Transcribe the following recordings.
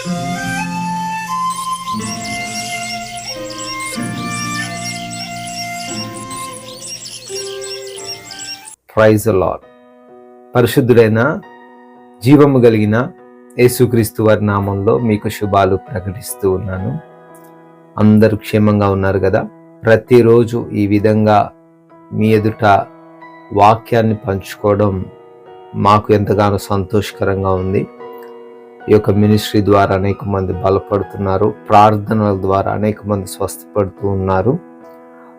Praise the lord. పరిశుద్ధుడైన జీవము కలిగిన యేసుక్రీస్తు వారి నామంలో మీకు శుభాలు ప్రకటిస్తూ ఉన్నాను. అందరూ క్షేమంగా ఉన్నారు కదా? ప్రతిరోజు ఈ విధంగా మీ ఎదుట వాక్యాన్ని పంచుకోవడం మాకు ఎంతగానో సంతోషకరంగా ఉంది. ఈ యొక్క మినిస్ట్రీ ద్వారా అనేక మంది బలపడుతున్నారు, ప్రార్థనల ద్వారా అనేక మంది స్వస్థపడుతూ ఉన్నారు.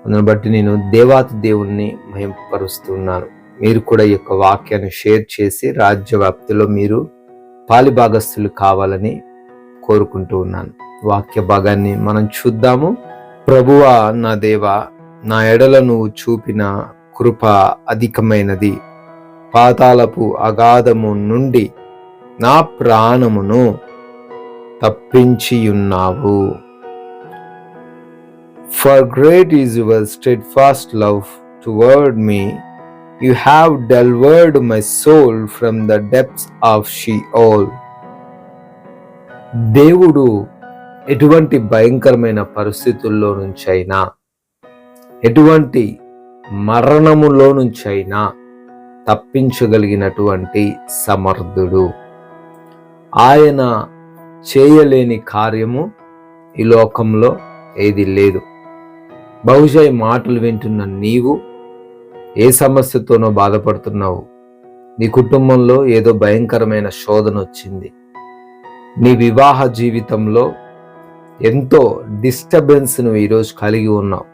అందుని బట్టి నేను దేవాతి దేవుణ్ణి మహిమపరుస్తున్నాను. మీరు కూడా ఈ యొక్క వాక్యాన్ని షేర్ చేసి రాజ్య వ్యాప్తిలో మీరు పాలిభాగస్తులు కావాలని కోరుకుంటూ ఉన్నాను. వాక్య భాగాన్ని మనం చూద్దాము. ప్రభువా నా దేవా, నా ఎడల నువ్వు చూపిన కృప అధికమైనది. పాతాళపు అగాధము నుండి నా ప్రాణమును తప్పించియున్నావు. For great is your steadfast love toward me. You have delivered my soul from the depths of Sheol. దేవుడు ఎటువంటి భయంకరమైన పరిస్థితుల్లో నుంచైనా, ఎటువంటి మరణములో నుంచైనా తప్పించగలిగినటువంటి సమర్థుడు. ఆయన చేయలేని కార్యము ఈ లోకంలో ఏది లేదు. బహుశా ఈ మాటలు వింటున్న నీవు ఏ సమస్యతోనో బాధపడుతున్నావు. నీ కుటుంబంలో ఏదో భయంకరమైన శోధన వచ్చింది. నీ వివాహ జీవితంలో ఎంతో డిస్టర్బెన్స్ నువ్వు ఈరోజు కలిగి ఉన్నావు.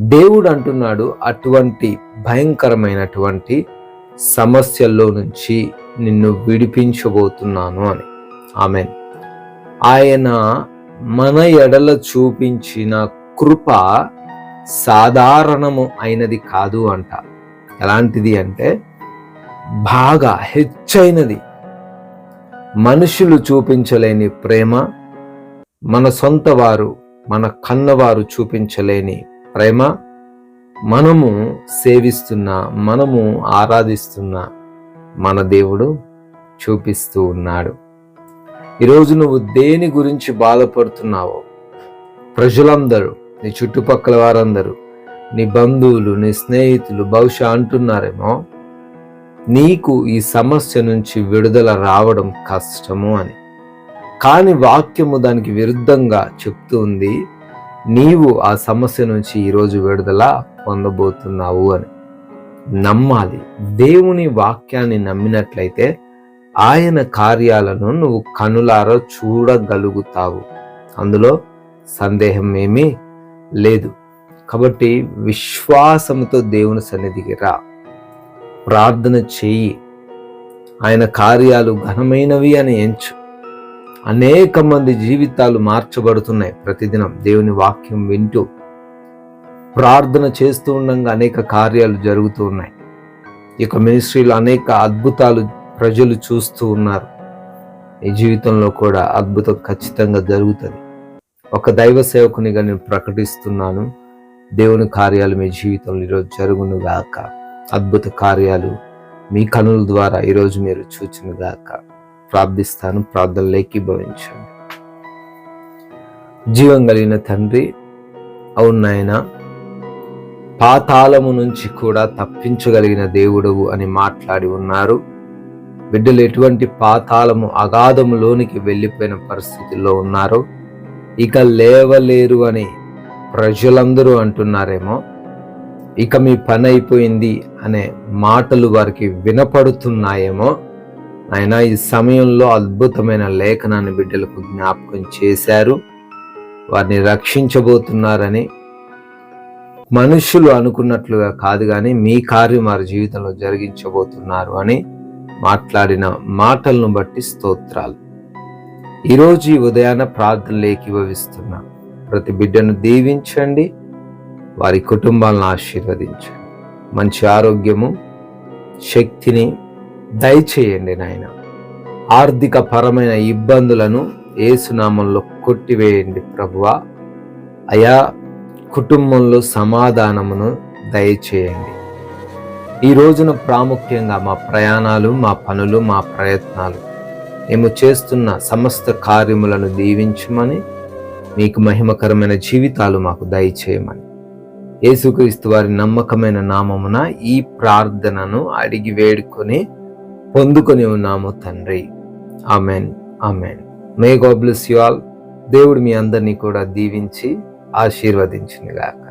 దేవుడు అంటున్నాడు, అటువంటి భయంకరమైనటువంటి సమస్యల్లో నుంచి నిన్ను విడిపించబోతున్నాను అని. ఆమేన్. ఆయన మన ఎడల చూపించిన కృప సాధారణము అయినది కాదు అంట. ఎలాంటిది అంటే బాగా హెచ్చైనది. మనుషులు చూపించలేని ప్రేమ, మన సొంత వారు, మన కన్నవారు చూపించలేని ప్రేమ మనము సేవిస్తున్న, మనము ఆరాధిస్తున్న మన దేవుడు చూపిస్తూ ఉన్నాడు. ఈరోజు నువ్వు దేని గురించి బాధపడుతున్నావో, ప్రజలందరూ, నీ చుట్టుపక్కల వారందరూ, నీ బంధువులు, నీ స్నేహితులు బహుశా అంటున్నారేమో నీకు ఈ సమస్య నుంచి విడుదల రావడం కష్టము అని. కానీ వాక్యము దానికి విరుద్ధంగా చెప్తూ ఉంది, నీవు ఆ సమస్య నుంచి ఈరోజు విడుదల పొందబోతున్నావు అని. నమ్మాలి. దేవుని వాక్యాన్ని నమ్మినట్లయితే ఆయన కార్యాలను నువ్వు కనులారా చూడగలుగుతావు. అందులో సందేహం ఏమీ లేదు. కాబట్టి విశ్వాసంతో దేవుని సన్నిధికి రా, ప్రార్థన చెయ్యి, ఆయన కార్యాలు ఘనమైనవి అని ఎంచు. అనేక మంది జీవితాలు మార్చబడుతున్నాయి. ప్రతిదినం దేవుని వాక్యం వింటూ ప్రార్థన చేస్తూ ఉండగా అనేక కార్యాలు జరుగుతూ ఉన్నాయి. ఈ యొక్క మినిస్ట్రీలో అనేక అద్భుతాలు ప్రజలు చూస్తూ ఉన్నారు. ఈ జీవితంలో కూడా అద్భుతం ఖచ్చితంగా జరుగుతుంది. ఒక దైవ సేవకునిగా నేను ప్రకటిస్తున్నాను, దేవుని కార్యాలు మీ జీవితంలో ఈరోజు జరుగునుగాక. అద్భుత కార్యాలు మీ కనుల ద్వారా ఈరోజు మీరు చూచునుగాక. ప్రార్థిస్తాను. ప్రార్థనలు ఏకీభవించండి. జీవం కలిగిన తండ్రి, అవును నాయనా, పాతాళము నుంచి కూడా తప్పించగలిగిన దేవుడవు అని మాట్లాడి ఉన్నారు. బిడ్డలు ఎటువంటి పాతాళము అగాధములోనికి వెళ్ళిపోయిన పరిస్థితుల్లో ఉన్నారో, ఇక లేవలేరు అని ప్రజలందరూ అంటున్నారేమో, ఇక మీ పని అయిపోయింది అనే మాటలు వారికి వినపడుతున్నాయేమో, ఆయన ఈ సమయంలో అద్భుతమైన లేఖనాన్ని బిడ్డలకు జ్ఞాపకం చేశారు. వారిని రక్షించబోతున్నారని, మనుషులు అనుకున్నట్లుగా కాదు కానీ మీ కార్యం వారి జీవితంలో జరిగించబోతున్నారు అని మాట్లాడిన మాటలను బట్టి స్తోత్రాలు. ఈరోజు ఈ ఉదయాన ప్రార్థనలు ఏకీభవిస్తున్నా. ప్రతి బిడ్డను దీవించండి, వారి కుటుంబాలను ఆశీర్వదించండి. మంచి ఆరోగ్యము, శక్తిని దయచేయండి నాయన. ఆర్థిక పరమైన ఇబ్బందులను యేసునామంలో కొట్టివేయండి ప్రభువా. అయా, కుటుంబంలో సమాధానమును దయచేయండి. ఈ రోజున ప్రాముఖ్యంగా మా ప్రయాణాలు, మా పనులు, మా ప్రయత్నాలు మేము చేస్తున్న సమస్త కార్యములను దీవించమని, మీకు మహిమకరమైన జీవితాలు మాకు దయచేయమని యేసుక్రీస్తు వారి నమ్మకమైన నామమున ఈ ప్రార్థనను అడిగి వేడుకొని పొందుకొని ఉన్నాము తండ్రి. Amen, amen. May God bless you all. దేవుడు మీ అందరినీ కూడా దీవించి ఆశీర్వదించునుగాక.